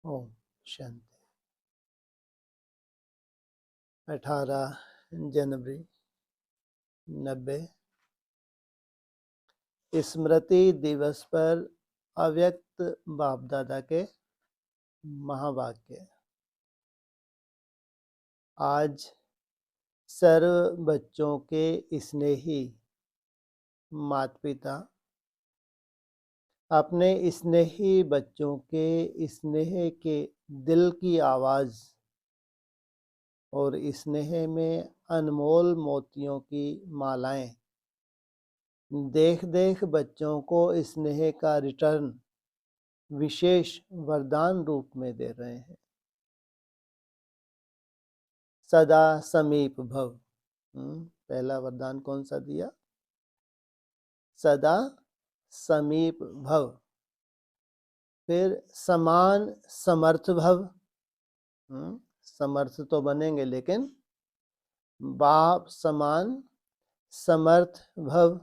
ओम शांति। 18 जनवरी 90 स्मृति दिवस पर अव्यक्त बाप दादा के महावाक्य। आज सर्व बच्चों के स्नेही माता पिता अपने स्नेही बच्चों के स्नेह के दिल की आवाज़ और स्नेह में अनमोल मोतियों की मालाएं देख देख बच्चों को स्नेह का रिटर्न विशेष वरदान रूप में दे रहे हैं। सदा समीप भव। पहला वरदान कौन सा दिया? सदा समीप भव। फिर समान समर्थ भव। समर्थ तो बनेंगे लेकिन बाप समान समर्थ भव।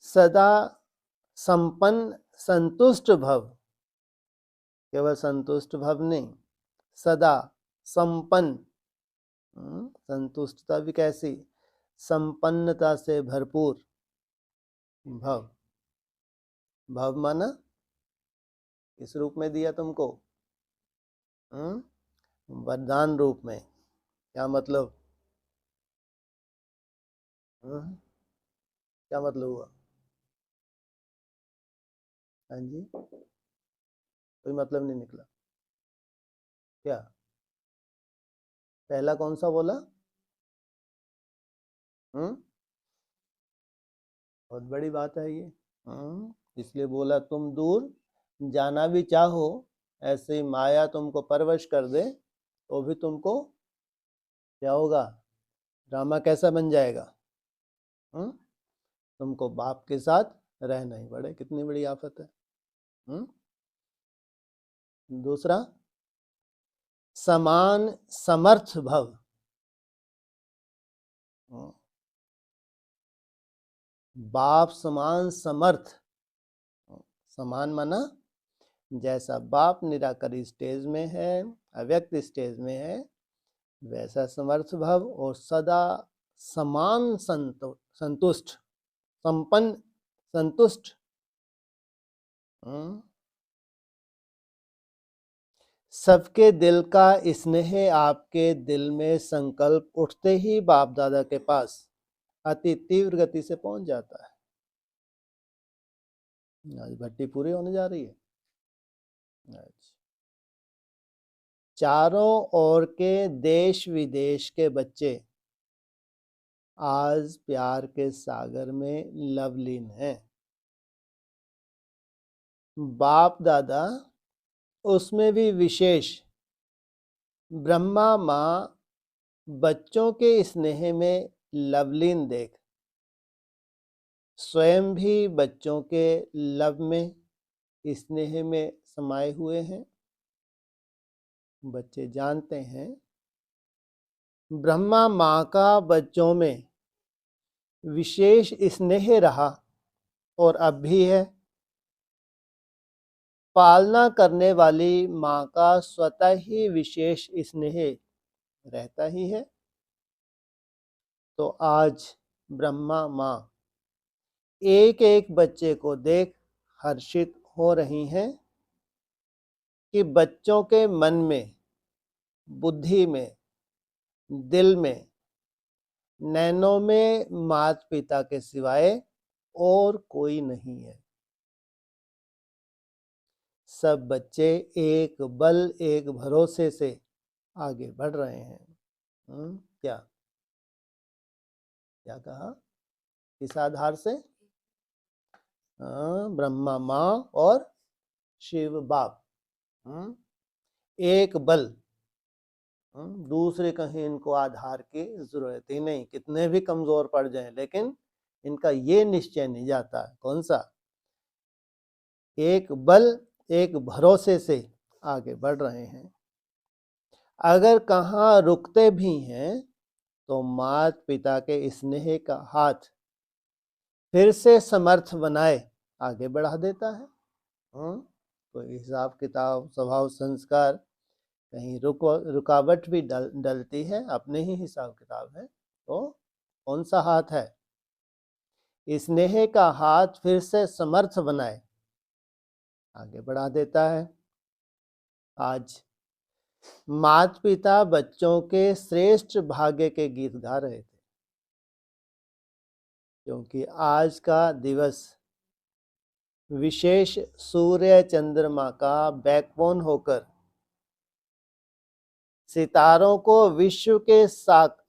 सदा संपन्न संतुष्ट भव। केवल संतुष्ट भव नहीं, सदा संपन्न। संतुष्टता भी कैसी? संपन्नता से भरपूर भव। भव माना किस रूप में दिया तुमको? वरदान रूप में। क्या मतलब? क्या मतलब हुआ? हाँ जी, कोई मतलब नहीं निकला। क्या पहला कौन सा बोला? बहुत बड़ी बात है ये। इसलिए बोला तुम दूर जाना भी चाहो, ऐसे माया तुमको परवश कर दे तो भी तुमको क्या होगा? ड्रामा कैसा बन जाएगा? तुमको बाप के साथ रहना ही पड़े। कितनी बड़ी आफत है। दूसरा समान समर्थ भव। बाप समान समर्थ। समान माना जैसा बाप निराकारी स्टेज में है, अव्यक्त स्टेज में है, वैसा समर्थ भव और सदा समान संतुष्ट, संपन्न संतुष्ट। सबके दिल का स्नेह आपके दिल में संकल्प उठते ही बाप दादा के पास अति तीव्र गति से पहुंच जाता है। आज भट्टी पूरी होने जा रही है। चारों ओर के देश विदेश के बच्चे आज प्यार के सागर में लवलीन हैं। बाप दादा उसमें भी विशेष ब्रह्मा माँ बच्चों के स्नेह में लवलीन देख स्वयं भी बच्चों के लव में स्नेह में समाये हुए हैं। बच्चे जानते हैं ब्रह्मा माँ का बच्चों में विशेष स्नेह रहा और अब भी है। पालना करने वाली माँ का स्वतः ही विशेष स्नेह रहता ही है। तो आज ब्रह्मा माँ एक एक बच्चे को देख हर्षित हो रही हैं कि बच्चों के मन में, बुद्धि में, दिल में, नैनों में माता पिता के सिवाय और कोई नहीं है। सब बच्चे एक बल एक भरोसे से आगे बढ़ रहे हैं। क्या क्या कहा? किस आधार से? ब्रह्मा माँ और शिव बाप। एक बल। दूसरे कहीं इनको आधार की जरूरत ही नहीं, कितने भी कमजोर पड़ जाएं, लेकिन इनका ये निश्चय नहीं जाता। कौन सा? एक बल एक भरोसे से आगे बढ़ रहे हैं। अगर कहाँ रुकते भी हैं तो माता पिता के स्नेह का हाथ फिर से समर्थ बनाए आगे बढ़ा देता है। कोई हिसाब किताब, स्वभाव, संस्कार, कहीं रुकावट भी डलती है, अपने ही हिसाब किताब है, तो कौन सा हाथ है? स्नेह का हाथ फिर से समर्थ बनाए, आगे बढ़ा देता है। आज माता पिता बच्चों के श्रेष्ठ भाग्य के गीत गा रहे थे, क्योंकि आज का दिवस विशेष सूर्य चंद्रमा का बैकबोन होकर सितारों को विश्व के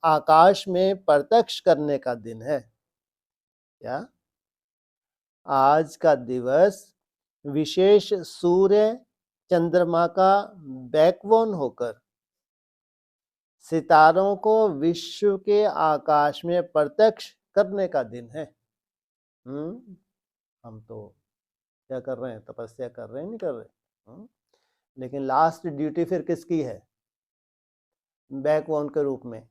आकाश में प्रत्यक्ष करने का दिन है। क्या आज का दिवस विशेष सूर्य चंद्रमा का बैकबोन होकर सितारों को विश्व के आकाश में प्रत्यक्ष करने का दिन है। हम तो क्या कर रहे हैं? तपस्या कर रहे हैं, नहीं कर रहे? लेकिन लास्ट ड्यूटी फिर किसकी है? बैकबोन के रूप में,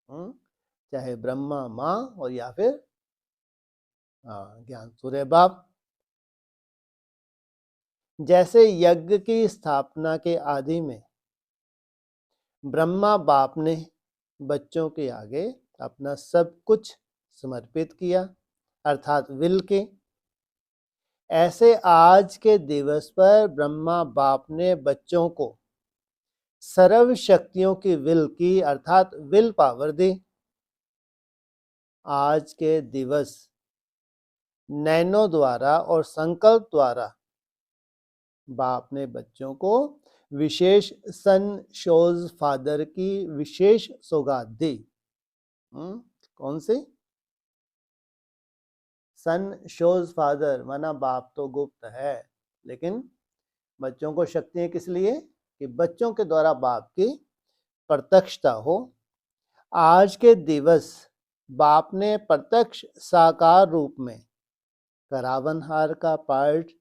चाहे ब्रह्मा माँ और या फिर ज्ञान सूर्य बाप। जैसे यज्ञ की स्थापना के आदि में ब्रह्मा बाप ने बच्चों के आगे अपना सब कुछ समर्पित किया, अर्थात विल के, ऐसे आज के दिवस पर ब्रह्मा बाप ने बच्चों को सर्व शक्तियों की विल की, अर्थात विल पावर दी। आज के दिवस नैनो द्वारा और संकल्प द्वारा बाप ने बच्चों को विशेष सन शोज फादर की विशेष सौगात दी। कौन सी? सन शोज फादर, माना बाप तो गुप्त है, लेकिन बच्चों को शक्तियां किस लिए? कि बच्चों के द्वारा बाप की प्रत्यक्षता हो। आज के दिवस बाप ने प्रत्यक्ष साकार रूप में करावनहार का पार्ट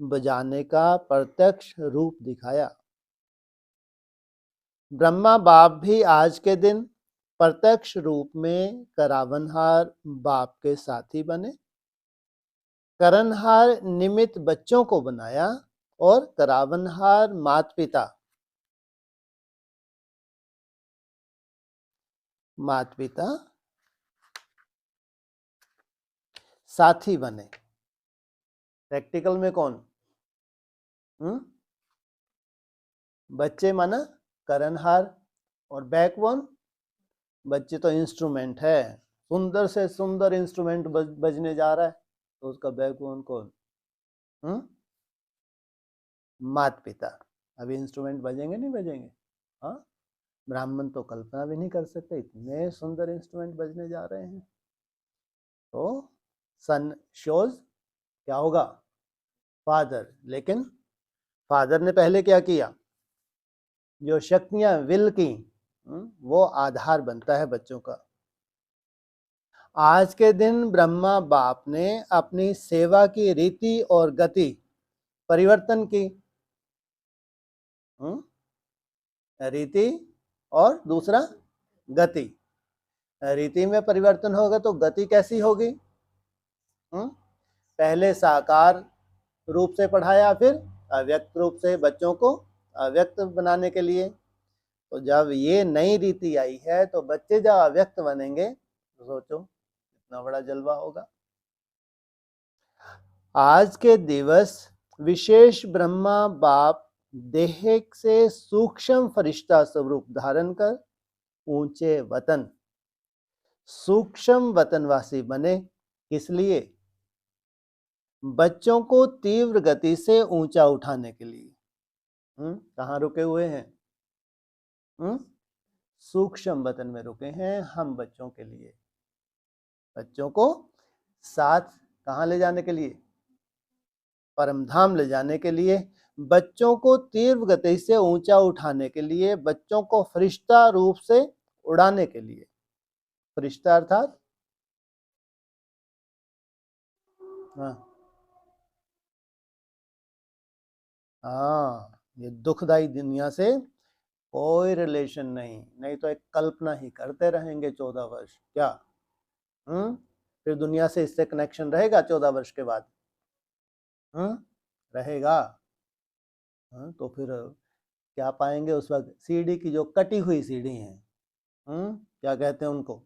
बजाने का प्रत्यक्ष रूप दिखाया। ब्रह्मा बाप भी आज के दिन प्रत्यक्ष रूप में करावनहार बाप के साथी बने, करनहार निमित्त बच्चों को बनाया और करावनहार माता पिता साथी बने। प्रैक्टिकल में कौन? बच्चे माना करनहार, और बैकबोन, बच्चे तो इंस्ट्रूमेंट है, सुंदर से सुंदर इंस्ट्रूमेंट बजने जा रहा है, तो उसका बैकबोन कौन? माता पिता। अभी इंस्ट्रूमेंट बजेंगे नहीं बजेंगे? हाँ, ब्राह्मण तो कल्पना भी नहीं कर सकते, इतने सुंदर इंस्ट्रूमेंट बजने जा रहे हैं। तो सन शोज क्या होगा? फादर। लेकिन फादर ने पहले क्या किया? जो शक्तियां विल की, वो आधार बनता है बच्चों का। आज के दिन ब्रह्मा बाप ने अपनी सेवा की रीति और गति परिवर्तन की। रीति और दूसरा गति। रीति में परिवर्तन होगा तो गति कैसी होगी? पहले साकार रूप से पढ़ाया, फिर अव्यक्त रूप से बच्चों को अव्यक्त बनाने के लिए। तो जब ये नई रीति आई है तो बच्चे जब अव्यक्त बनेंगे तो सोचो कितना बड़ा जलवा होगा। आज के दिवस विशेष ब्रह्मा बाप देह से सूक्ष्म फरिश्ता स्वरूप धारण कर ऊंचे वतन सूक्ष्म वतनवासी बने। इसलिए बच्चों को तीव्र गति से ऊंचा उठाने के लिए कहाँ रुके हुए हैं? सूक्ष्म वतन में रुके हैं हम बच्चों के लिए, बच्चों को साथ कहाँ ले जाने के लिए? परमधाम ले जाने के लिए, बच्चों को तीव्र गति से ऊंचा उठाने के लिए, बच्चों को फरिश्ता रूप से उड़ाने के लिए। फरिश्ता अर्थात ये दुखदाई दुनिया से कोई रिलेशन नहीं तो एक कल्पना ही करते रहेंगे 14 वर्ष। क्या फिर दुनिया से इससे कनेक्शन रहेगा 14 वर्ष के बाद? रहेगा? हाँ, तो फिर क्या पाएंगे उस वक्त? सीढ़ी की जो कटी हुई सीढ़ी है, क्या कहते हैं उनको,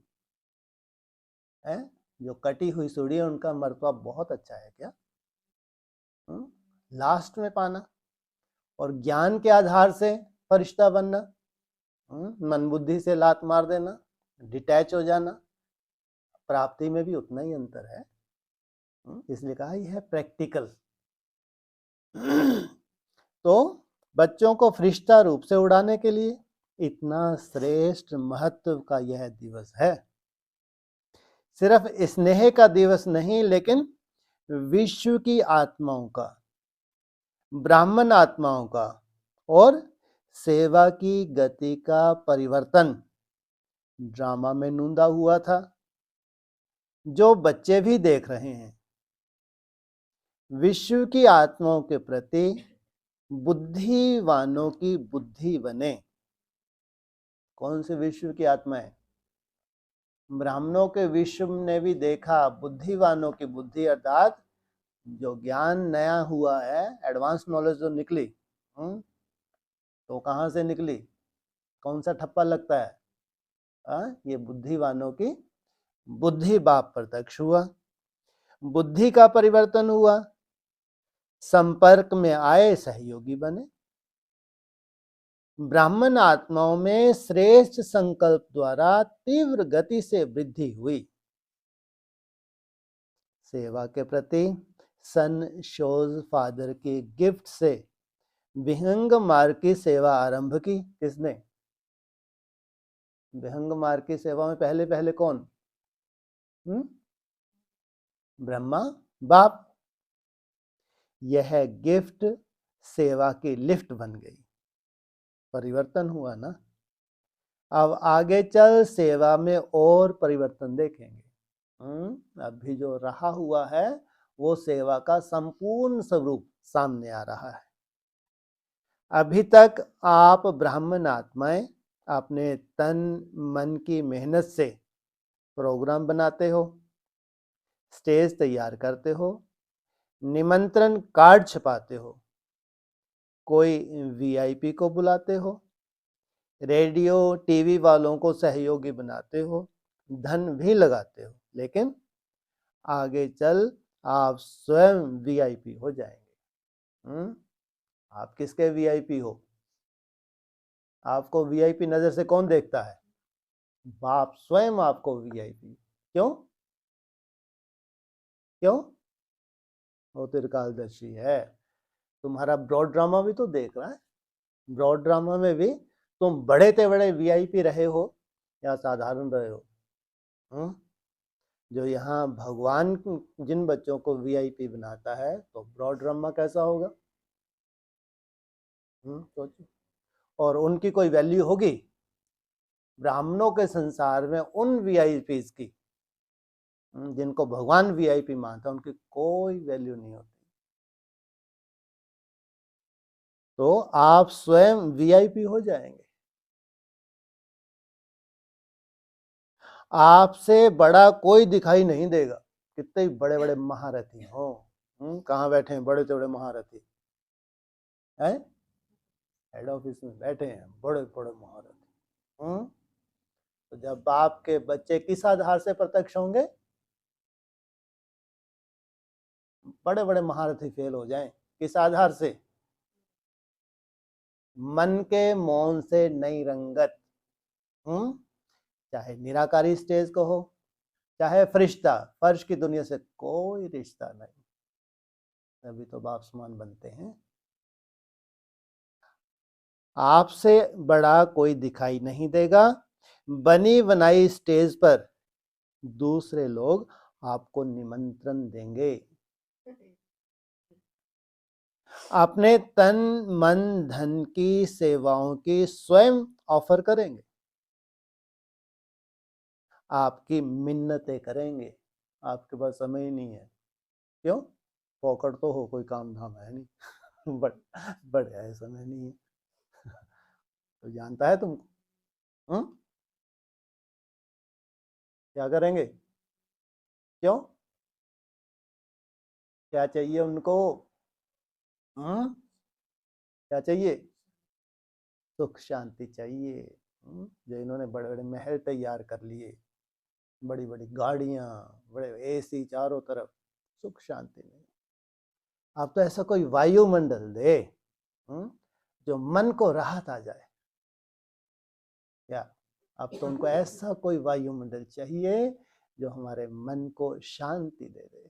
है जो कटी हुई सीढ़ी है, उनका मर्तबा बहुत अच्छा है क्या? लास्ट में पाना, और ज्ञान के आधार से फरिश्ता बनना, मन बुद्धि से लात मार देना, डिटैच हो जाना, प्राप्ति में भी उतना ही अंतर है। इसलिए कहा यह है प्रैक्टिकल। तो बच्चों को फरिश्ता रूप से उड़ाने के लिए इतना श्रेष्ठ महत्व का यह दिवस है। सिर्फ स्नेह का दिवस नहीं, लेकिन विश्व की आत्माओं का, ब्राह्मण आत्माओं का और सेवा की गति का परिवर्तन ड्रामा में नूंदा हुआ था, जो बच्चे भी देख रहे हैं। विश्व की आत्माओं के प्रति बुद्धिवानों की बुद्धि बने। कौन से विश्व की आत्माएं? ब्राह्मणों के विश्व ने भी देखा, बुद्धिवानों की बुद्धि अर्थात जो ज्ञान नया हुआ है, एडवांस नॉलेज जो निकली, तो कहाँ से निकली? कौन सा ठप्पा लगता है? ये बुद्धिवानों की बुद्धि बाप प्रत्यक्ष हुआ, बुद्धि का परिवर्तन हुआ, संपर्क में आए, सहयोगी बने। ब्राह्मण आत्माओं में श्रेष्ठ संकल्प द्वारा तीव्र गति से वृद्धि हुई। सेवा के प्रति सन शोज फादर के गिफ्ट से विहंग मार्ग की सेवा आरंभ की। किसने? विहंग मार्ग की सेवा में पहले पहले कौन? ब्रह्मा बाप। यह गिफ्ट सेवा की लिफ्ट बन गई, परिवर्तन हुआ ना। अब आगे चल सेवा में और परिवर्तन देखेंगे। अभी जो रहा हुआ है वो सेवा का संपूर्ण स्वरूप सामने आ रहा है। अभी तक आप ब्राह्मण आत्माएं अपने तन मन की मेहनत से प्रोग्राम बनाते हो, स्टेज तैयार करते हो, निमंत्रण कार्ड छपाते हो, कोई वीआईपी को बुलाते हो, रेडियो टीवी वालों को सहयोगी बनाते हो, धन भी लगाते हो, लेकिन आगे चल आप स्वयं वीआईपी हो जाएंगे। आप किसके वीआईपी हो? आपको वीआईपी नजर से कौन देखता है? बाप स्वयं आपको वीआईपी। क्यों? क्यों? वो त्रिकालदर्शी है। तुम्हारा ब्रॉड ड्रामा भी तो देख रहा है। ब्रॉड ड्रामा में भी तुम बड़े से बड़े वीआईपी रहे हो या साधारण रहे हो? जो यहाँ भगवान जिन बच्चों को वीआईपी बनाता है, तो ब्रॉड ड्रामा कैसा होगा? सोचो। और उनकी कोई वैल्यू होगी? ब्राह्मणों के संसार में उन वीआईपीज की, जिनको भगवान वीआईपी मानता है, उनकी कोई वैल्यू नहीं होती। तो आप स्वयं वीआईपी हो जाएंगे। आपसे बड़ा कोई दिखाई नहीं देगा, कितने बड़े बड़े महारथी हो। कहाँ बैठे हैं बड़े से बड़े महारथी? हैं? हेड ऑफिस में बैठे हैं बड़े बड़े महारथी। तो जब आपके बच्चे किस आधार से प्रत्यक्ष होंगे? बड़े बड़े महारथी फेल हो जाएं, किस आधार से? मन के मौन से नई रंगत। चाहे निराकारी स्टेज को हो, चाहे फरिश्ता, फर्श की दुनिया से कोई रिश्ता नहीं, तभी तो बाप समान बनते हैं। आपसे बड़ा कोई दिखाई नहीं देगा। बनी बनाई स्टेज पर दूसरे लोग आपको निमंत्रण देंगे, अपने तन मन धन की सेवाओं की स्वयं ऑफर करेंगे, आपकी मिन्नतें करेंगे। आपके पास समय ही नहीं है। क्यों? पॉकेट तो हो, कोई काम धाम है नहीं। बढ़िया है, समय नहीं है। तो जानता है तुमको? क्या करेंगे? क्यों? क्या चाहिए उनको? क्या चाहिए? सुख शांति चाहिए। जो इन्होंने बड़े बड़े महल तैयार कर लिए, बड़ी बड़ी गाड़ियां, बड़े एसी चारों तरफ, सुख शांति नहीं। आप तो ऐसा कोई वायुमंडल दे जो मन को राहत आ जाए। क्या अब तो उनको ऐसा कोई वायुमंडल चाहिए जो हमारे मन को शांति दे दे।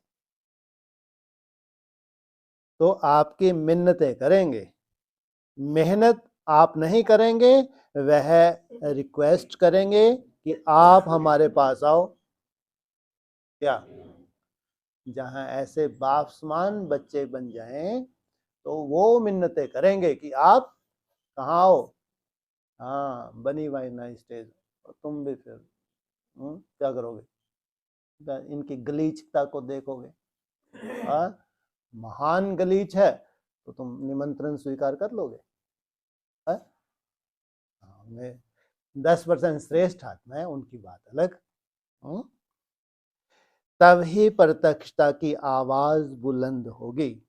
तो आपकी मिन्नतें करेंगे, मेहनत आप नहीं करेंगे, वह रिक्वेस्ट करेंगे कि आप हमारे पास आओ। क्या जहां ऐसे बाप समान बच्चे बन जाएं तो वो मिन्नतें करेंगे कि आप कहाँ आओ। हाँ, बनी भाई ना स्टेज। और तुम भी फिर क्या करोगे? इनकी गलीचता को देखोगे। महान गलीच है तो तुम निमंत्रण स्वीकार कर लोगे? मैं 10% श्रेष्ठ आत्मा है, उनकी बात अलग। तब ही प्रत्यक्षता की आवाज बुलंद होगी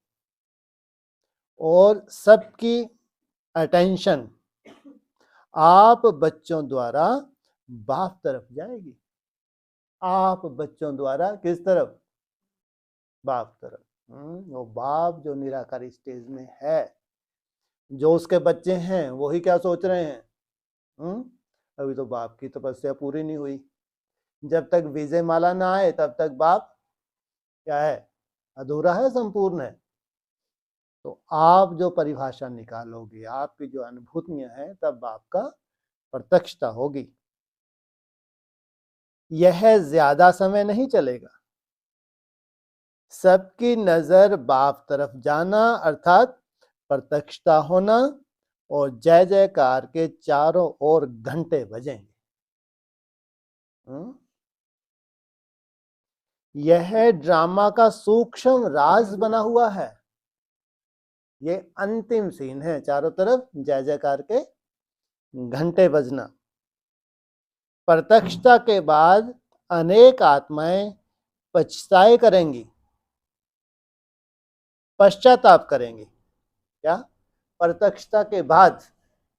और सबकी अटेंशन आप बच्चों द्वारा बाप तरफ जाएगी। आप बच्चों द्वारा किस तरफ? बाप तरफ। वो बाप जो निराकारी स्टेज में है, जो उसके बच्चे हैं वही क्या सोच रहे हैं? अभी तो बाप की तपस्या पूरी नहीं हुई। जब तक विजय माला ना आए तब तक बाप क्या है? अधूरा है, संपूर्ण है। तो आप जो परिभाषा निकालोगे, आपकी जो अनुभूतियां हैं, तब बाप का प्रत्यक्षता होगी। यह ज्यादा समय नहीं चलेगा। सबकी नजर बाप तरफ जाना अर्थात प्रत्यक्षता होना और जय जयकार के चारों ओर घंटे बजेंगे। यह ड्रामा का सूक्ष्म राज बना हुआ है। ये अंतिम सीन है, चारों तरफ जय जयकार के घंटे बजना। प्रत्यक्षता के बाद अनेक आत्माएं पछताए करेंगी, पश्चाताप करेंगी। क्या? प्रत्यक्षता के बाद,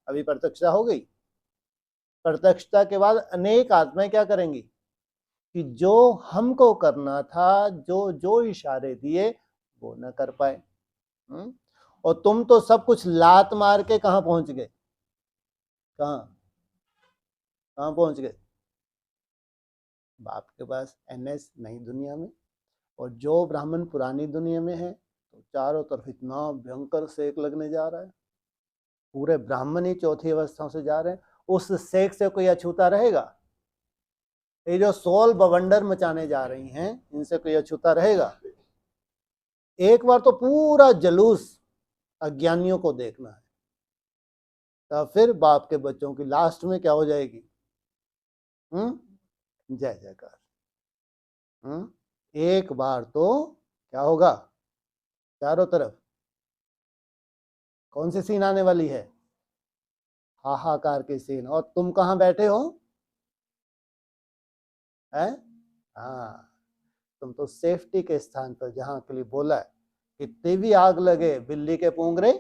अभी प्रत्यक्षता हो गई, प्रत्यक्षता के बाद अनेक आत्माएं क्या करेंगी कि जो हमको करना था, जो जो इशारे दिए वो न कर पाए। और तुम तो सब कुछ लात मार के कहां पहुंच गए? कहां पहुंच गए? बाप के पास एनएस नई दुनिया में, और जो ब्राह्मण पुरानी दुनिया में है तो चारों तरफ इतना भयंकर सेक लगने जा रहा है। पूरे ब्राह्मण ही चौथी अवस्था से जा रहे हैं। उस सेक से कोई अछूता रहेगा? ये जो 16 बवंडर मचाने जा रही हैं, इनसे कोई अछूता रहेगा? एक बार तो पूरा जलूस अज्ञानियों को देखना है, तो फिर बाप के बच्चों की लास्ट में क्या हो जाएगी? जय जयकार। एक बार तो क्या होगा? चारों तरफ कौन सी सीन आने वाली है? हाहाकार की सीन। और तुम कहां बैठे हो? है? हाँ, तुम तो सेफ्टी के स्थान पर, जहां के लिए बोला है कितनी भी आग लगे बिल्ली के पूंगरे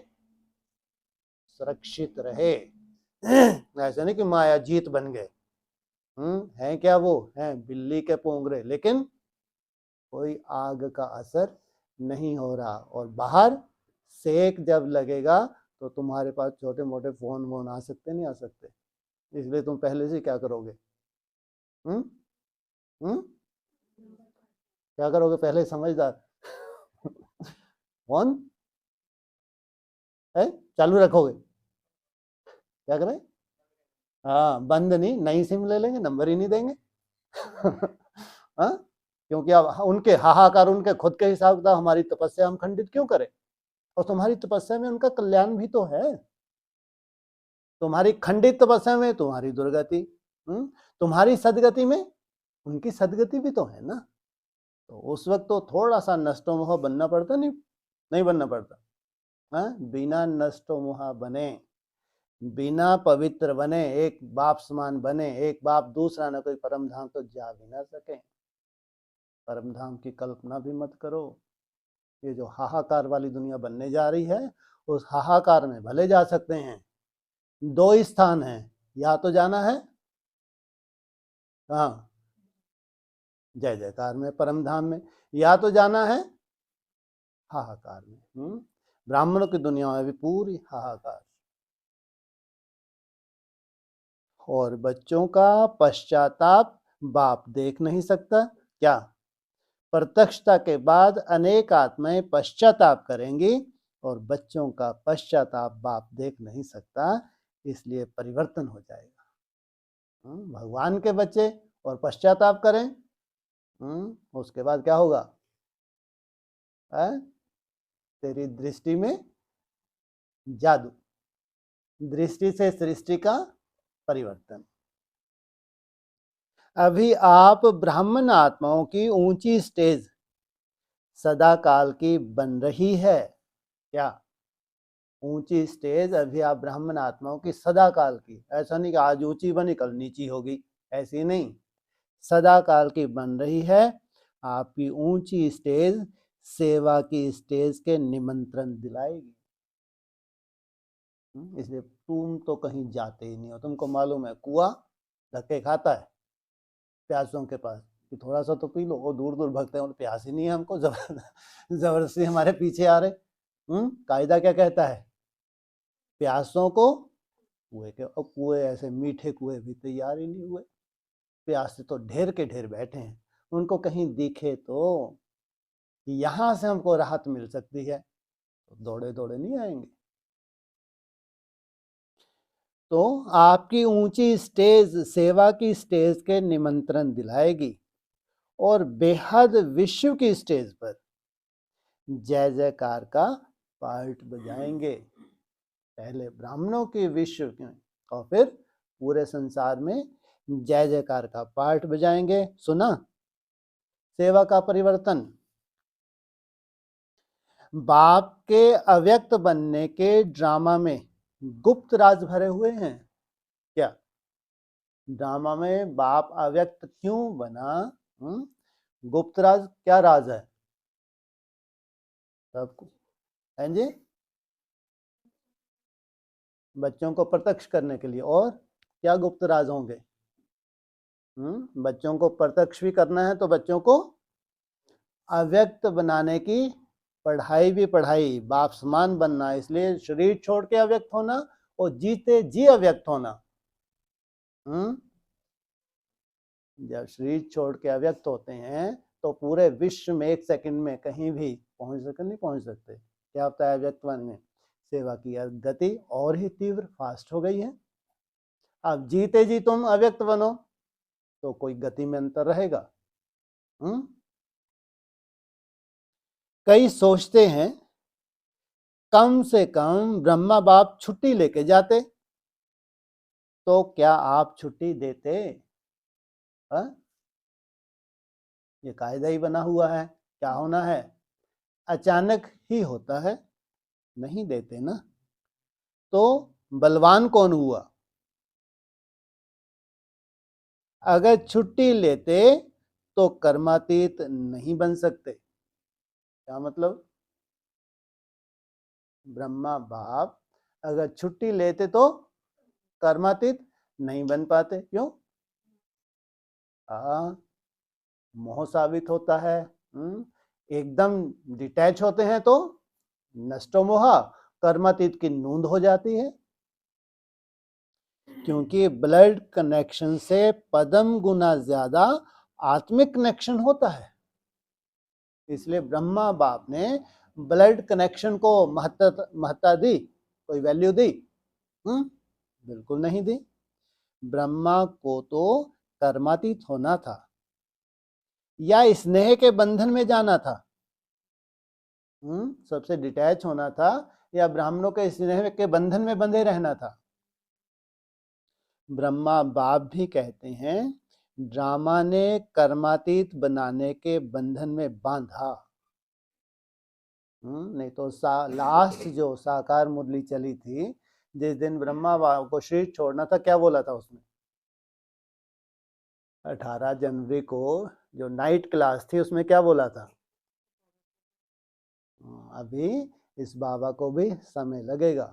सुरक्षित रहे। ऐसा नहीं कि माया जीत बन गए। है क्या? वो है बिल्ली के पोंगरे, लेकिन कोई आग का असर नहीं हो रहा। और बाहर सेक जब लगेगा तो तुम्हारे पास छोटे मोटे फोन वोन आ सकते, नहीं आ सकते? इसलिए तुम पहले से क्या करोगे? क्या करोगे पहले? समझदार। फोन है चालू रखोगे? क्या करें? हाँ, बंद नहीं, नई सिम ले लेंगे, नंबर ही नहीं देंगे। हाँ, क्योंकि अब उनके हाहाकार, उनके खुद के हिसाब किताब, हमारी तपस्या हम खंडित क्यों करें? और तुम्हारी तपस्या में उनका कल्याण भी तो है। तुम्हारी खंडित तपस्या में तुम्हारी दुर्गति, तुम्हारी सदगति में उनकी सदगति भी तो है ना। तो उस वक्त तो थोड़ा सा नष्टोमोह बनना पड़ता, नहीं बनना पड़ता? बिना नष्टोमोह बने, बिना पवित्र बने, एक बाप समान बने, एक बाप दूसरा न कोई परम धाम तो जा भी ना सके। परम धाम की कल्पना भी मत करो। ये जो हाहाकार वाली दुनिया बनने जा रही है, उस हाहाकार में भले जा सकते हैं। 2 ही स्थान हैं, या तो जाना है कहाँ, जय जयकार में, परम धाम में, या तो जाना है हाहाकार में। ब्राह्मणों की दुनिया में भी पूरी हाहाकार। और बच्चों का पश्चाताप बाप देख नहीं सकता क्या? प्रत्यक्षता के बाद अनेक आत्माएं पश्चाताप करेंगी और बच्चों का पश्चाताप बाप देख नहीं सकता, इसलिए परिवर्तन हो जाएगा। भगवान के बच्चे और पश्चाताप करें, उसके बाद क्या होगा? तेरी दृष्टि में जादू, दृष्टि से सृष्टि का परिवर्तन। अभी आप ब्राह्मण आत्माओं की ऊंची स्टेज सदा काल की बन रही है क्या? ऊंची स्टेज अभी आप ब्राह्मण आत्माओं की सदा काल की, ऐसा नहीं कि आज ऊंची बनी कल नीची होगी, ऐसी नहीं, सदा काल की बन रही है। आपकी ऊंची स्टेज सेवा की स्टेज के निमंत्रण दिलाएगी। इसलिए तुम तो कहीं जाते ही नहीं हो। तुमको मालूम है कुआं धक्के खाता है प्यासों के पास कि थोड़ा सा तो पी लो, वो दूर दूर भगते हैं, प्यास ही नहीं है हमको, जबरदस्ती हमारे पीछे आ रहे। कायदा क्या कहता है? प्यासों को कुएं के, और कुएं ऐसे मीठे कुएं भी तैयार ही नहीं हुए, प्यासे तो ढेर के ढेर बैठे हैं। उनको कहीं दिखे तो यहां से हमको राहत मिल सकती है तो दौड़े दौड़े नहीं आएंगे। तो आपकी ऊंची स्टेज सेवा की स्टेज के निमंत्रण दिलाएगी और बेहद विश्व की स्टेज पर जय जयकार का पार्ट बजाएंगे। पहले ब्राह्मणों के विश्व में और फिर पूरे संसार में जय जयकार का पार्ट बजाएंगे। सुना? सेवा का परिवर्तन। बाप के अव्यक्त बनने के ड्रामा में गुप्त राज भरे हुए हैं क्या? ड्रामा में बाप अव्यक्त क्यों बना? गुप्त राज क्या राज है? सबको हैं जी, बच्चों को प्रत्यक्ष करने के लिए। और क्या गुप्त राज होंगे? बच्चों को प्रत्यक्ष भी करना है तो बच्चों को अव्यक्त बनाने की पढ़ाई भी पढ़ाई, बाप समान बनना, इसलिए शरीर छोड़ के अव्यक्त होना और जीते जी अव्यक्त होना। जब शरीर छोड़ के अव्यक्त होते हैं तो पूरे विश्व में 1 सेकंड में कहीं भी पहुंच सकते नहीं पहुंच सकते। क्या होता है अव्यक्त वन में? सेवा की गति और ही तीव्र फास्ट हो गई है। अब जीते जी तुम अव्यक्त बनो तो कोई गति में अंतर रहेगा। कई सोचते हैं कम से कम ब्रह्मा बाप छुट्टी लेके जाते, तो क्या आप छुट्टी देते? ये कायदा ही बना हुआ है, क्या होना है? अचानक ही होता है, नहीं देते ना। तो बलवान कौन हुआ? अगर छुट्टी लेते तो कर्मातीत नहीं बन सकते। क्या मतलब? ब्रह्मा बाप अगर छुट्टी लेते तो कर्मातीत नहीं बन पाते। क्यों? मोह साबित होता है। एकदम डिटैच होते हैं तो नष्टो मोहा, कर्मातीत की नूंद हो जाती है। क्योंकि ब्लड कनेक्शन से पदम गुना ज्यादा आत्मिक कनेक्शन होता है, इसलिए ब्रह्मा बाप ने ब्लड कनेक्शन को महत्ता दी? कोई वैल्यू दी? बिल्कुल नहीं दी। ब्रह्मा को तो कर्मातीत होना था या स्नेह के बंधन में जाना था। सबसे डिटैच होना था या ब्राह्मणों के स्नेह के बंधन में बंधे रहना था। ब्रह्मा बाप भी कहते हैं ड्रामा ने कर्मातीत बनाने के बंधन में बांधा। नहीं तो लास्ट जो साकार मुरली चली थी, जिस दिन ब्रह्मा बाप को शरीर छोड़ना था, क्या बोला था उसने? 18 जनवरी को जो नाइट क्लास थी उसमें क्या बोला था? अभी इस बाबा को भी समय लगेगा।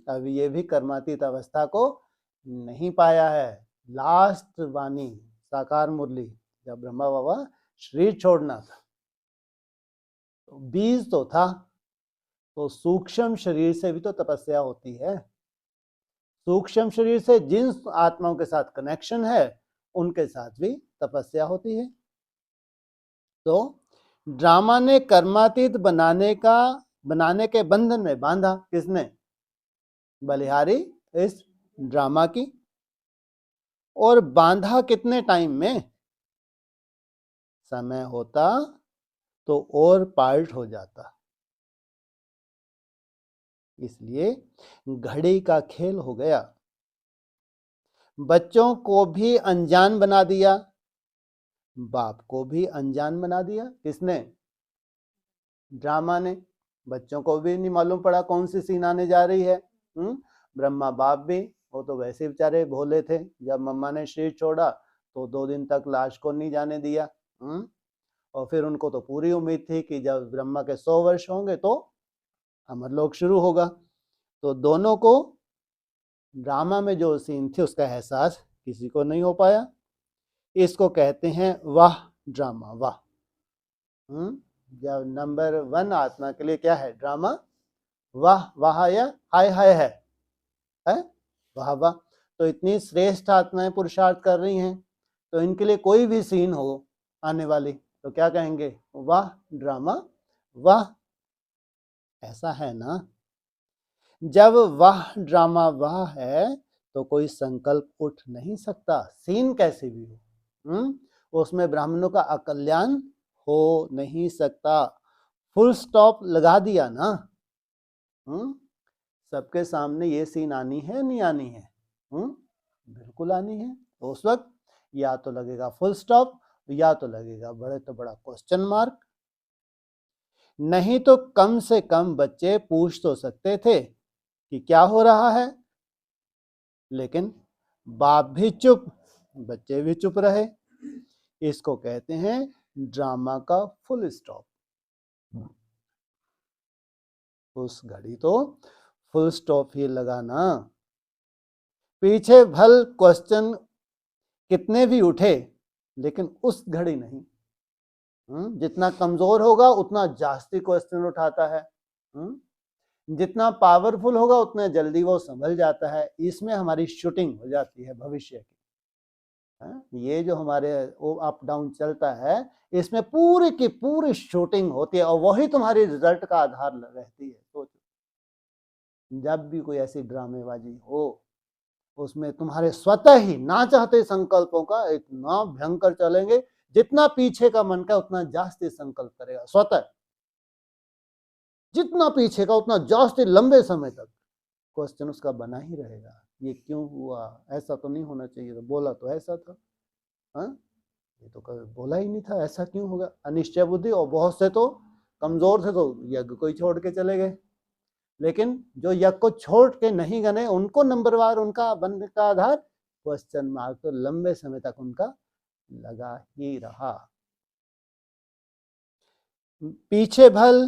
अभी ये भी कर्मातीत अवस्था को नहीं पाया है। लास्ट वाणी साकार मुरली जब ब्रह्मा बाबा शरीर छोड़ना था, तो बीज तो था, तो सूक्ष्म शरीर से भी तो तपस्या होती है। सूक्ष्म शरीर से जिन आत्माओं के साथ कनेक्शन है उनके साथ भी तपस्या होती है। तो ड्रामा ने कर्मातीत बनाने के बंधन में बांधा किसने? बलिहारी इस ड्रामा की। और बांधा कितने टाइम में? समय होता तो और पार्ट हो जाता। इसलिए घड़ी का खेल हो गया। बच्चों को भी अनजान बना दिया, बाप को भी अनजान बना दिया। किसने? ड्रामा ने। बच्चों को भी नहीं मालूम पड़ा कौन सी सीन आने जा रही है। ब्रह्मा बाप भी, वो तो वैसे बेचारे भोले थे। जब मम्मा ने शरीर छोड़ा तो 2 दिन तक लाश को नहीं जाने दिया। और फिर उनको तो पूरी उम्मीद थी कि जब ब्रह्मा के 100 वर्ष होंगे तो अमरलोक शुरू होगा। तो दोनों को ड्रामा में जो सीन थी उसका एहसास किसी को नहीं हो पाया। इसको कहते हैं वाह ड्रामा, वाह। जब नंबर 1 आत्मा के लिए क्या है? ड्रामा। वाह वाह या हाय हाय है वाह वाह। तो इतनी श्रेष्ठ आत्माएं पुरुषार्थ कर रही हैं, तो इनके लिए कोई भी सीन हो आने वाली तो क्या कहेंगे? वाह ड्रामा वाह। ऐसा है ना? जब वाह ड्रामा वाह है तो कोई संकल्प उठ नहीं सकता, सीन कैसे भी हो। उसमें ब्राह्मणों का अकल्याण हो नहीं सकता। फुल स्टॉप लगा दिया ना। सबके सामने ये सीन आनी है नहीं आनी है? बिल्कुल आनी है। तो उस वक्त या तो लगेगा फुल स्टॉप या तो लगेगा बड़े तो बड़ा क्वेश्चन मार्क। नहीं तो कम से कम बच्चे पूछ तो सकते थे कि क्या हो रहा है, लेकिन बाप भी चुप, बच्चे भी चुप रहे। इसको कहते हैं ड्रामा का फुल स्टॉप। उस घड़ी तो फुल स्टॉप ही लगाना। पीछे भल क्वेश्चन कितने भी उठे, लेकिन उस घड़ी नहीं। जितना कमजोर होगा उतना जास्ती क्वेश्चन उठाता है। जितना पावरफुल होगा उतना जल्दी वो संभल जाता है। इसमें हमारी शूटिंग हो जाती है भविष्य की। ये जो हमारे अप डाउन चलता है, इसमें पूरी की पूरी शूटिंग होती है और वही तुम्हारी रिजल्ट का आधार रहती है। तो जब भी कोई ऐसी ड्रामेबाजी हो, उसमें तुम्हारे स्वतः ही ना चाहते संकल्पों का इतना भयंकर चलेंगे, जितना पीछे का मन का उतना जास्ती संकल्प करेगा स्वतः। जितना पीछे का उतना जास्ती लंबे समय तक क्वेश्चन उसका बना ही रहेगा। ये क्यों हुआ? ऐसा तो नहीं होना चाहिए था, बोला तो ऐसा था। ये तो कभी बोला ही नहीं था, ऐसा क्यों होगा? अनिश्चय बुद्धि। और बहुत से तो कमजोर थे तो यज्ञ को ही छोड़ के चले गए। लेकिन जो यज्ञ को छोड़ के नहीं गए उनको नंबरवार उनका बनने का आधार क्वेश्चन मार्क तो लंबे समय तक उनका लगा ही रहा। पीछे भल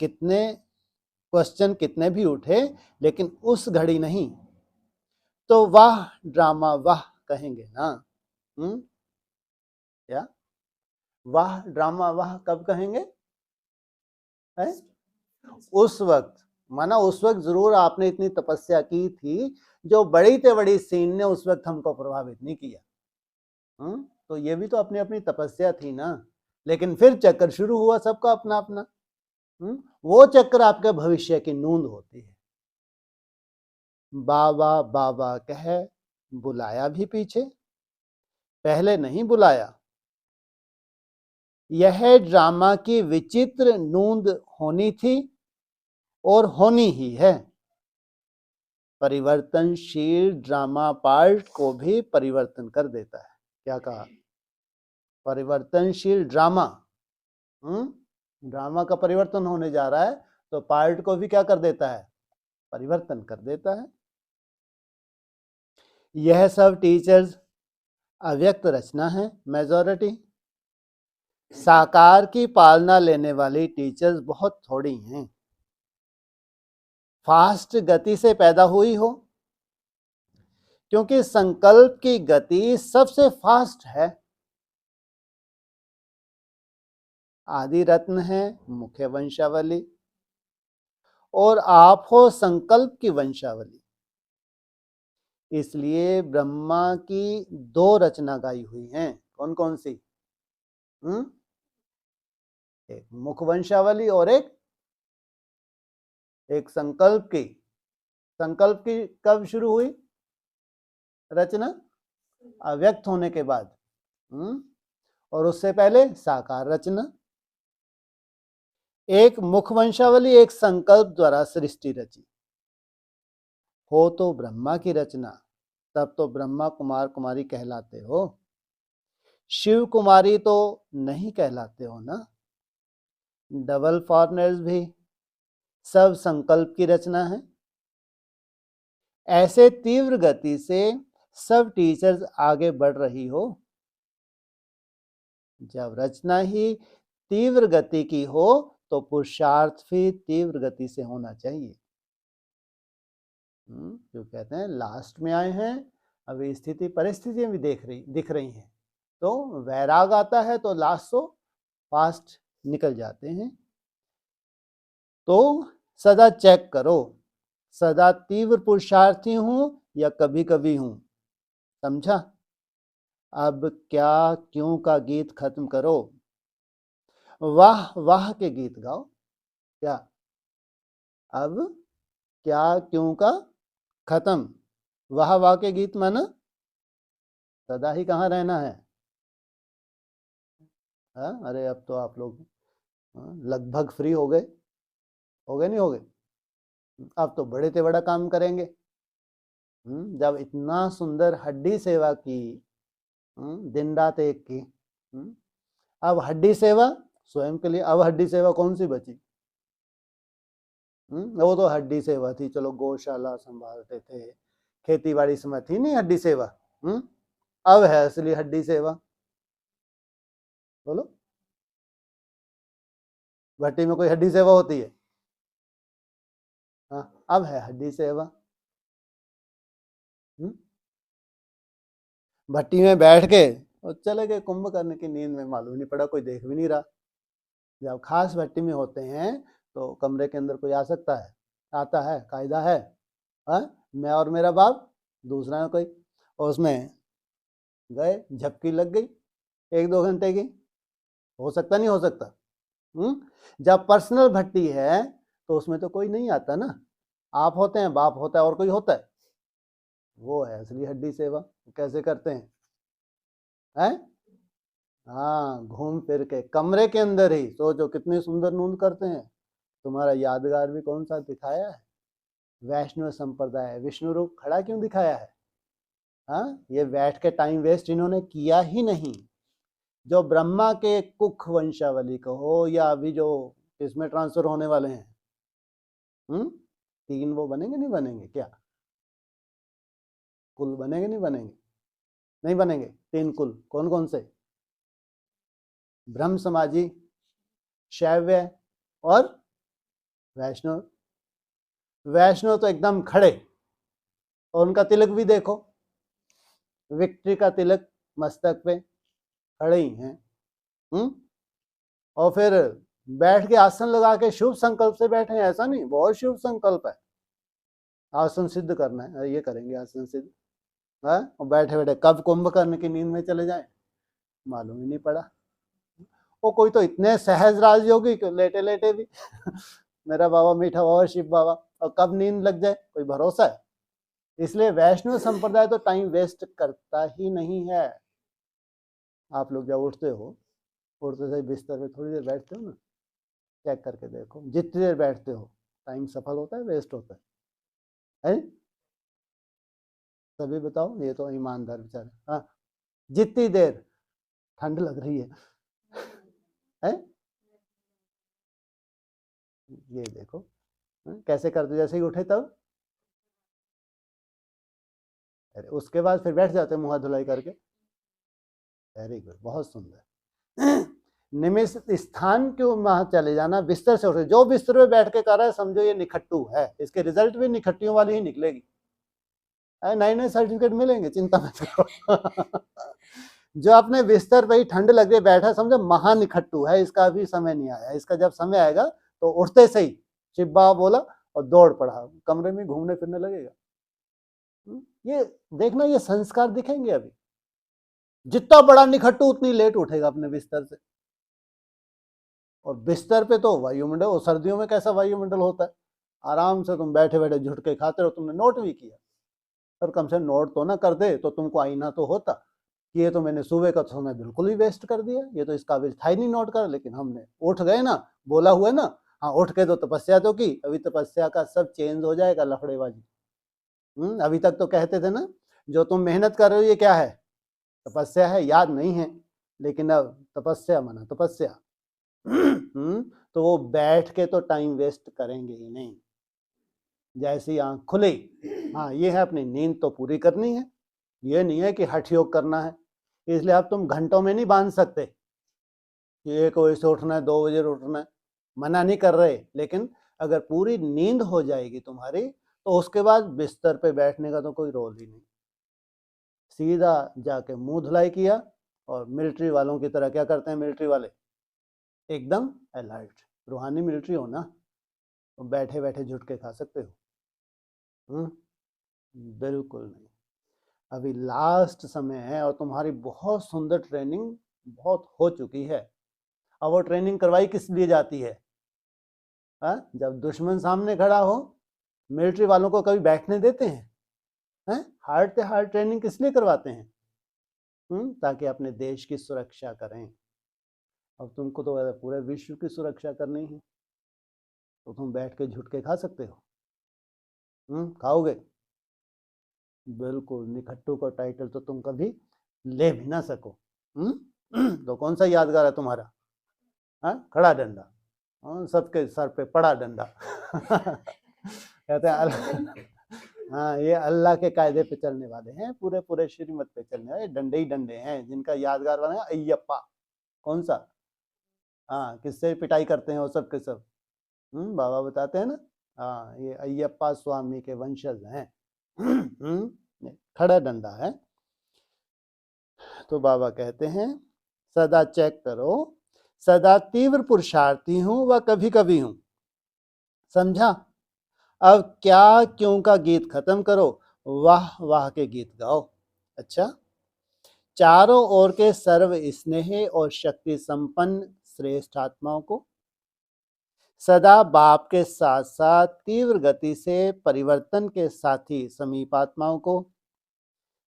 कितने क्वेश्चन कितने भी उठे, लेकिन उस घड़ी नहीं। तो वाह ड्रामा वाह कहेंगे ना। क्या वाह ड्रामा वाह कब कहेंगे? है उस वक्त। माना उस वक्त जरूर आपने इतनी तपस्या की थी जो बड़ी से बड़ी सीन ने उस वक्त हमको प्रभावित नहीं किया। तो ये भी तो अपनी अपनी तपस्या थी ना। लेकिन फिर चक्कर शुरू हुआ सबका अपना अपना। वो चक्कर आपके भविष्य की नूंद होती है। बाबा बाबा कह बुलाया भी पीछे, पहले नहीं बुलाया। यह ड्रामा की विचित्र नूंद होनी थी और होनी ही है। परिवर्तनशील ड्रामा पार्ट को भी परिवर्तन कर देता है। क्या कहा? परिवर्तनशील ड्रामा। ड्रामा का परिवर्तन होने जा रहा है तो पार्ट को भी क्या कर देता है? परिवर्तन कर देता है। यह सब टीचर्स अव्यक्त रचना है, मेजॉरिटी। साकार की पालना लेने वाली टीचर्स बहुत थोड़ी हैं। फास्ट गति से पैदा हुई हो, क्योंकि संकल्प की गति सबसे फास्ट है। आदि रत्न है मुख्य वंशावली, और आप हो संकल्प की वंशावली। इसलिए ब्रह्मा की दो रचना गाई हुई हैं। कौन कौन सी? एक मुख वंशावली और एक संकल्प की। संकल्प की कब शुरू हुई रचना? अव्यक्त होने के बाद। और उससे पहले साकार रचना। एक मुख वंशावली, एक संकल्प द्वारा सृष्टि रची हो तो ब्रह्मा की रचना, तब तो ब्रह्मा कुमार कुमारी कहलाते हो। शिव कुमारी तो नहीं कहलाते हो ना। डबल फॉरनर्स भी सब संकल्प की रचना है। ऐसे तीव्र गति से सब टीचर्स आगे बढ़ रही हो। जब रचना ही तीव्र गति की हो तो पुरुषार्थ भी तीव्र गति से होना चाहिए। जो कहते हैं लास्ट में आए हैं, अभी स्थिति परिस्थितियां भी दिख रही हैं, तो वैराग आता है तो लास्ट तो फास्ट निकल जाते हैं। तो सदा चेक करो, सदा तीव्र पुरुषार्थी हूं या कभी कभी हूं। समझा? अब क्या क्यों का गीत खत्म करो, वाह वाह के गीत गाओ। क्या? अब क्या क्यों का खत्म, वाह वाह के गीत माना सदा ही कहाँ रहना है। अरे अब तो आप लोग लगभग फ्री हो गए नहीं हो गए? अब तो बड़े से बड़ा काम करेंगे। जब इतना सुंदर हड्डी सेवा की, दिन रात एक की, अब हड्डी सेवा स्वयं के लिए, अब हड्डी सेवा कौन सी बची? वो तो हड्डी सेवा थी, चलो गौशाला संभालते थे, खेती बाड़ी समय थी नहीं हड्डी सेवा। अब है असली हड्डी सेवा। बोलो, भट्टी में कोई हड्डी सेवा होती है? हाँ, अब है हड्डी सेवा। भट्टी में बैठ के और चले गए कुंभ करने की नींद में, मालूम नहीं पड़ा, कोई देख भी नहीं रहा। जब खास भट्टी में होते हैं तो कमरे के अंदर कोई आ सकता है? आता है, कायदा है। मैं और मेरा बाप, दूसरा कोई, और उसमें गए, झपकी लग गई 1-2 घंटे की, हो सकता नहीं हो सकता? जब पर्सनल भट्टी है तो उसमें तो कोई नहीं आता ना, आप होते हैं, बाप होता है, और कोई होता है? वो है असली हड्डी सेवा। कैसे करते हैं? हाँ, घूम फिर के कमरे के अंदर ही, सोचो कितनी सुंदर नींद करते हैं। तुम्हारा यादगार भी कौन सा दिखाया है? वैष्णव संप्रदाय, विष्णु रूप खड़ा क्यों दिखाया है? ये बैठ के टाइम वेस्ट इन्होंने किया ही नहीं। जो ब्रह्मा के कुख वंशावली कहो या अभी जो इसमें ट्रांसफर होने वाले हैं, 3 वो बनेंगे नहीं बनेंगे क्या? कुल बनेंगे नहीं बनेंगे? नहीं बनेंगे। 3 कुल कौन कौन से? ब्रह्म समाजी, शैव्य और वैष्णव। वैष्णव तो एकदम खड़े, और उनका तिलक भी देखो, विक्ट्री का तिलक मस्तक पे, खड़े ही हैं। और फिर बैठ के आसन लगा के शुभ संकल्प से बैठे हैं, ऐसा नहीं, बहुत शुभ संकल्प है, आसन सिद्ध करना है, ये करेंगे आसन सिद्ध। और बैठे बैठे कब कुंभ करने की नींद में चले जाए मालूम ही नहीं पड़ा। वो कोई तो इतने सहज राजयोगी क्यों, लेटे लेटे भी मेरा बाबा मीठा बाबा शिव बाबा, और कब नींद लग जाए कोई भरोसा है? इसलिए वैष्णव संप्रदाय तो टाइम वेस्ट करता ही नहीं है। आप लोग जब उठते हो, उठते से बिस्तर में थोड़ी देर बैठते हो ना, चेक करके देखो, जितनी देर बैठते हो टाइम सफल होता है वेस्ट होता है? सभी बताओ, ये तो ईमानदार बेचारे। हाँ, जितनी देर ठंड लग रही है? ये देखो कैसे करते, जैसे ही उठे तब, अरे उसके बाद फिर बैठ जाते मुंह धुलाई करके। वेरी गुड, बहुत सुंदर। निमित्त स्थान क्यों वहां चले जाना, बिस्तर से उठे, जो बिस्तर पे बैठ के कर रहा है समझो ये निखट्टू है, इसके रिजल्ट भी निखट्टियों वाली ही निकलेगी। नए नए सर्टिफिकेट मिलेंगे, चिंता मत करो। जो अपने बिस्तर पे ही ठंड लग रही बैठा समझो महानिखट्टू है, इसका अभी समय नहीं आया, इसका जब समय आएगा तो उठते से ही शिब्बा बोला और दौड़ पड़ा, कमरे में घूमने फिरने लगेगा। ये देखना, ये संस्कार दिखेंगे अभी। जितना बड़ा निखट्टू उतनी लेट उठेगा अपने बिस्तर से। और बिस्तर पे तो वायुमंडल, और सर्दियों में कैसा वायुमंडल होता है, आराम से तुम बैठे बैठे झुटके खाते रहो। तुमने नोट भी किया, और कम से नोट तो ना कर दे तो तुमको आईना तो होता कि ये तो मैंने सुबह का समय बिल्कुल ही वेस्ट कर दिया, ये तो इस काबिल था ही नहीं नोट कर। लेकिन हमने उठ गए ना, बोला हुआ ना, हाँ उठ के तो तपस्या तो की, अभी तपस्या का सब चेंज हो जाएगा, लफड़ेबाजी। अभी तक तो कहते थे ना जो तुम मेहनत कर रहे हो ये क्या है, तपस्या है, याद नहीं है। लेकिन अब तपस्या माना तपस्या। तो वो बैठ के तो टाइम वेस्ट करेंगे ही नहीं। जैसी आंख खुले, हाँ ये है अपनी नींद तो पूरी करनी है, ये नहीं है कि हठ योग करना है। इसलिए अब तुम घंटों में नहीं बांध सकते कि 1 बजे से उठना है, 2 बजे उठना है, मना नहीं कर रहे। लेकिन अगर पूरी नींद हो जाएगी तुम्हारी तो उसके बाद बिस्तर पे बैठने का तो कोई रोल ही नहीं, सीधा जाके मुंह धुलाई किया। और मिलिट्री वालों की तरह क्या करते हैं मिलिट्री वाले, एकदम अलर्ट। रूहानी मिलिट्री हो ना, तो बैठे बैठे झुटके खा सकते हो? बिल्कुल नहीं। अभी लास्ट समय है और तुम्हारी बहुत सुंदर ट्रेनिंग बहुत हो चुकी है। अब वो ट्रेनिंग करवाई किस लिए जाती है? जब दुश्मन सामने खड़ा हो, मिलिट्री वालों को कभी बैठने देते हैं? हार्ड से हार्ड ट्रेनिंग किस लिए करवाते हैं? ताकि अपने देश की सुरक्षा करें। अब तुमको तो पूरे विश्व की सुरक्षा करनी है, तो तुम बैठ के झुटके खा सकते हो? खाओगे? बिल्कुल, निखट्टू का टाइटल तो तुम कभी ले भी ना सको। तो कौन सा यादगार है तुम्हारा? खड़ा डंडा, सबके सर पे पड़ा डंडा। कहते हैं हाँ ये अल्लाह के कायदे पे चलने वाले हैं, पूरे पूरे श्रीमत पे चलने वाले डंडे ही डंडे हैं, जिनका यादगार बना है अय्यप्पा। कौन सा? हाँ, किससे पिटाई करते हैं वो सब के सब? बाबा बताते हैं ना, हाँ ये अय्यप्पा स्वामी के वंशज हैं। खड़ा डंडा है। तो बाबा कहते हैं सदा चेक करो, सदा तीव्र पुरुषार्थी हूं व कभी कभी हूं। समझा? अब क्या क्यों का गीत खत्म करो, वाह वाह के गीत गाओ। अच्छा, चारों ओर के सर्व स्नेह और शक्ति संपन्न श्रेष्ठ आत्माओं को, सदा बाप के साथ साथ तीव्र गति से परिवर्तन के साथी समीप आत्माओं को,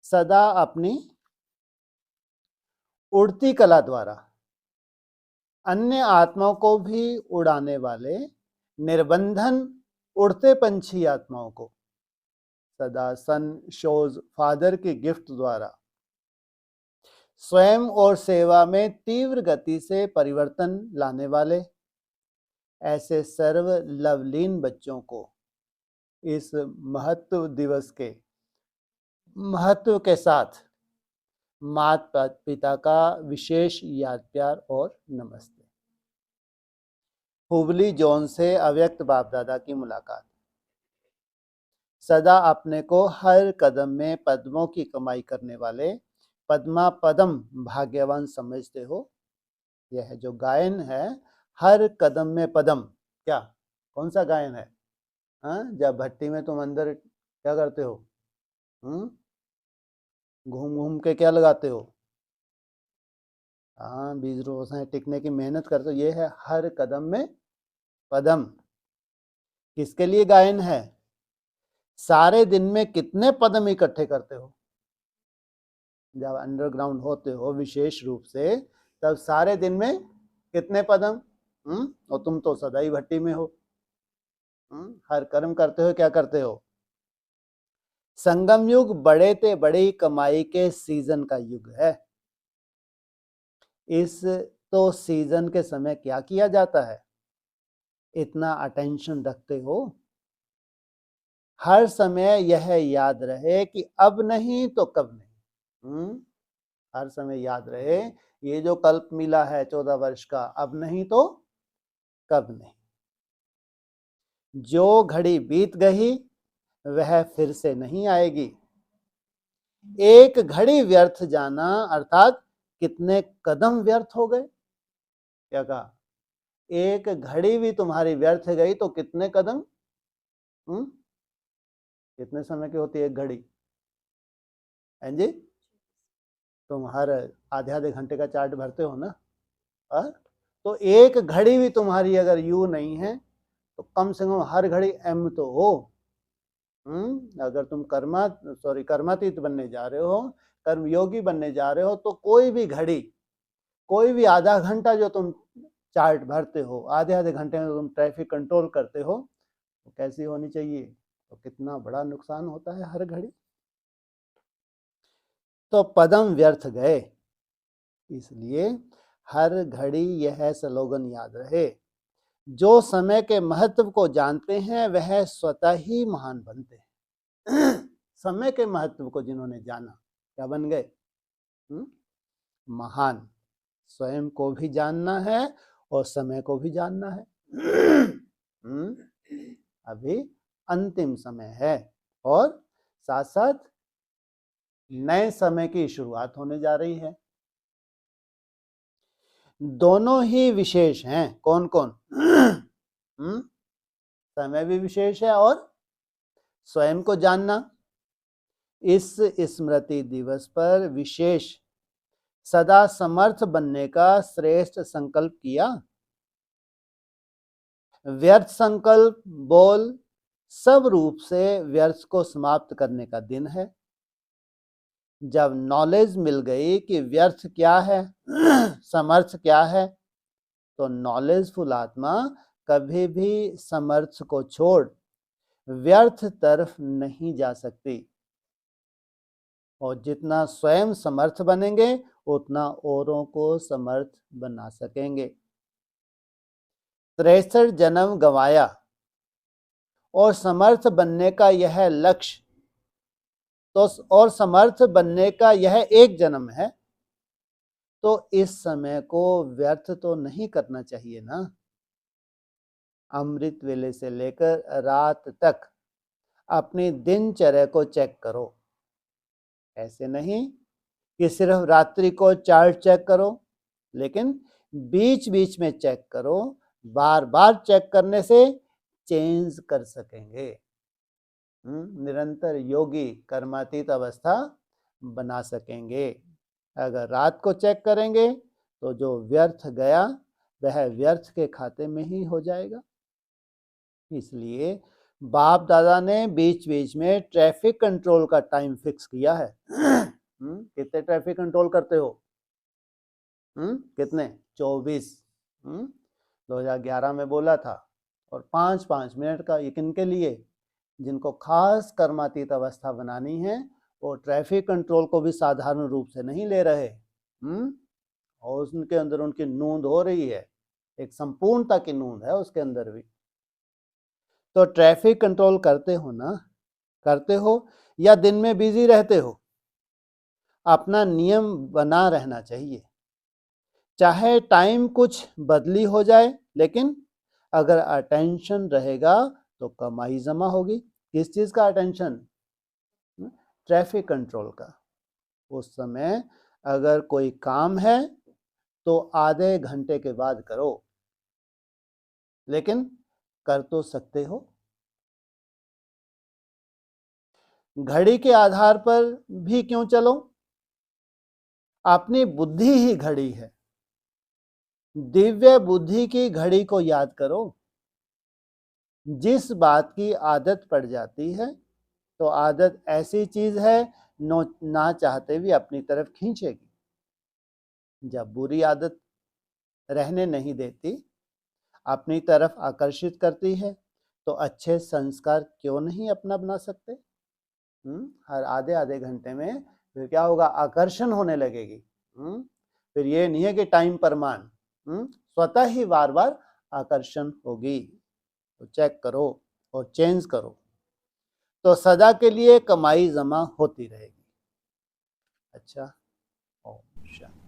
सदा अपनी उड़ती कला द्वारा अन्य आत्माओं को भी उड़ाने वाले निर्बंधन उड़ते पंछी आत्माओं को, सदा सन शोज फादर के गिफ्ट द्वारा स्वयं और सेवा में तीव्र गति से परिवर्तन लाने वाले ऐसे सर्व लवलीन बच्चों को इस महत्व दिवस के महत्व के साथ माता पिता का विशेष याद प्यार और नमस्ते। हुबली जोन से अव्यक्त बाप दादा की मुलाकात। सदा अपने को हर कदम में पद्मों की कमाई करने वाले पद्मा पदम भाग्यवान समझते हो? यह जो गायन है, हर कदम में पदम, क्या कौन सा गायन है? जब भट्टी में तुम अंदर क्या करते हो? घूम घूम के क्या लगाते हो? बीज रोज़ टिकने की मेहनत करते हो। ये है हर कदम में पदम। किसके लिए गायन है? सारे दिन में कितने पदम इकट्ठे करते हो? जब अंडरग्राउंड होते हो विशेष रूप से, तब सारे दिन में कितने पदम? और तुम तो सदा ही भट्टी में हो। हर कर्म करते हो, क्या करते हो? संगम युग बड़े ते बड़ी कमाई के सीजन का युग है। इस तो सीजन के समय क्या किया जाता है, इतना अटेंशन रखते हो? हर समय यह याद रहे कि अब नहीं तो कब नहीं। हर समय याद रहे, ये जो कल्प मिला है 14 वर्ष का, अब नहीं तो कब नहीं। जो घड़ी बीत गई वह फिर से नहीं आएगी। एक घड़ी व्यर्थ जाना अर्थात कितने कदम व्यर्थ हो गए। क्या कहा? एक घड़ी भी तुम्हारी व्यर्थ गई तो कितने कदम? कितने समय की होती है एक घड़ी? हैं जी? तुम हर आधे आधे घंटे का चार्ट भरते हो ना? तो एक घड़ी भी तुम्हारी अगर यू नहीं है तो कम से कम हर घड़ी एम तो हो। अगर तुम कर्मातीत बनने जा रहे हो, कर्मयोगी बनने जा रहे हो, तो कोई भी घड़ी, कोई भी आधा घंटा जो तुम चार्ट भरते हो, आधे आधे घंटे में तुम ट्रैफिक कंट्रोल करते हो, तो कैसी होनी चाहिए? तो कितना बड़ा नुकसान होता है हर घड़ी। तो पदम व्यर्थ गए, इसलिए हर घड़ी यह स्लोगन याद रहे, जो समय के महत्व को जानते हैं वह स्वतः ही महान बनते हैं। समय के महत्व को जिन्होंने जाना, क्या बन गए? महान। स्वयं को भी जानना है और समय को भी जानना है। अभी अंतिम समय है और साथ साथ नए समय की शुरुआत होने जा रही है। दोनों ही विशेष हैं। कौन कौन? समय भी विशेष है और स्वयं को जानना। इस स्मृति दिवस पर विशेष सदा समर्थ बनने का श्रेष्ठ संकल्प किया। व्यर्थ संकल्प, बोल सब रूप से व्यर्थ को समाप्त करने का दिन है। जब नॉलेज मिल गई कि व्यर्थ क्या है, समर्थ क्या है, तो नॉलेजफुल आत्मा कभी भी समर्थ को छोड़ व्यर्थ तरफ नहीं जा सकती। और जितना स्वयं समर्थ बनेंगे उतना औरों को समर्थ बना सकेंगे। 63 जन्म गंवाया और समर्थ बनने का यह लक्ष्य, तो और समर्थ बनने का यह एक जन्म है, तो इस समय को व्यर्थ तो नहीं करना चाहिए ना। अमृत वेले से लेकर रात तक अपनी दिनचर्या को चेक करो। ऐसे नहीं कि सिर्फ रात्रि को चार्ट चेक करो, लेकिन बीच बीच में चेक करो। बार बार चेक करने से चेंज कर सकेंगे। निरंतर योगी कर्मातीत अवस्था बना सकेंगे। अगर रात को चेक करेंगे तो जो व्यर्थ गया वह व्यर्थ के खाते में ही हो जाएगा। इसलिए बाप दादा ने बीच बीच में ट्रैफिक कंट्रोल का टाइम फिक्स किया है। कितने ट्रैफिक कंट्रोल करते हो? कितने? 24। 2011 में बोला था। और 5-5 मिनट का किनके लिए? जिनको खास कर्मातीत अवस्था बनानी है, वो ट्रैफिक कंट्रोल को भी साधारण रूप से नहीं ले रहे। और उनके अंदर उनकी नूंद हो रही है, एक संपूर्णता की नूंद है उसके अंदर भी। तो ट्रैफिक कंट्रोल करते हो ना? करते हो या दिन में बिजी रहते हो? अपना नियम बना रहना चाहिए। चाहे टाइम कुछ बदली हो जाए, लेकिन अगर अटेंशन रहेगा तो कमाई जमा होगी। किस चीज का अटेंशन? ट्रैफिक कंट्रोल का। उस समय अगर कोई काम है तो आधे घंटे के बाद करो, लेकिन कर तो सकते हो। घड़ी के आधार पर भी क्यों चलो? अपनी बुद्धि ही घड़ी है। दिव्य बुद्धि की घड़ी को याद करो। जिस बात की आदत पड़ जाती है, तो आदत ऐसी चीज है ना चाहते भी अपनी तरफ खींचेगी। जब बुरी आदत रहने नहीं देती, अपनी तरफ आकर्षित करती है, तो अच्छे संस्कार क्यों नहीं अपना बना सकते? हर आधे आधे घंटे में फिर क्या होगा? आकर्षण होने लगेगी। फिर ये नहीं है कि टाइम पर मान, स्वतः ही बार बार आकर्षण होगी। तो चेक करो और चेंज करो, तो सदा के लिए कमाई जमा होती रहेगी। अच्छा। शांति।